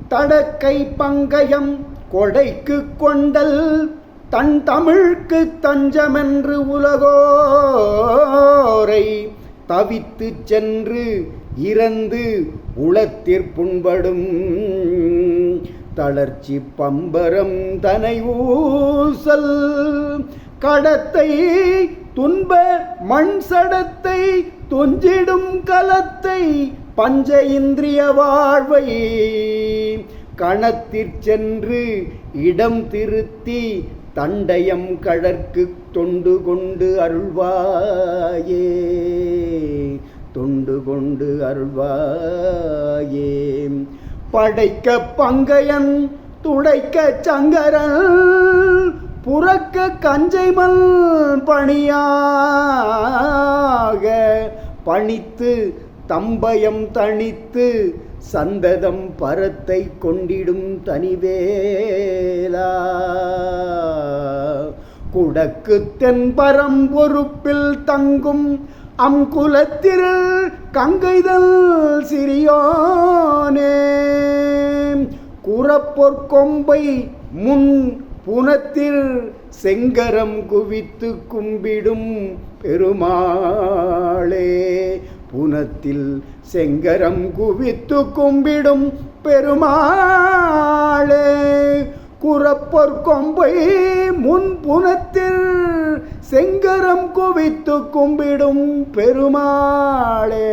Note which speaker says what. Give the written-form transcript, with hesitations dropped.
Speaker 1: தடக்கை பங்கயம் கொடைக்கு கொண்டல் தன் தமிழ்க்கு தஞ்சமென்று உலகோரை தவித்து சென்று இறந்து உளத்திற் புண்படும் தளர்ச்சி பம்பரம் தனை ஊசல் கடத்தை துன்ப மண் சடத்தை தொஞ்சிடும் கலத்தை பஞ்ச இந்திரிய வாழ்வை கணத்திற் சென்று இடம் திருத்தி தண்டயம் கழற்கு தொண்டு கொண்டு அருள்வாயே தொண்டு கொண்டு அருள்வாயே. படைக்க பங்கையன் துடைக்க சங்கரன் புறக்க கஞ்சைமல் பணியாக பணித்து தம்பயம் தணித்து சந்ததம் பரத்தை கொண்டிடும் தனிவேலா குடக்கு தென்பரம் பொறுப்பில் தங்கும் அங்குலத்தில் கங்கைதல் சிறியோனே குறப்பொற்கொம்பை முன் புனத்தில் செங்கரம் குவித்து கும்பிடும் பெருமாளே புனத்தில் செங்கரம் குவித்து கும்பிடும் பெருமாளே குறப்பொற்கொம்பை முன் புனத்தில் செங்கரம் குவித்து கும்பிடும் பெருமாளே.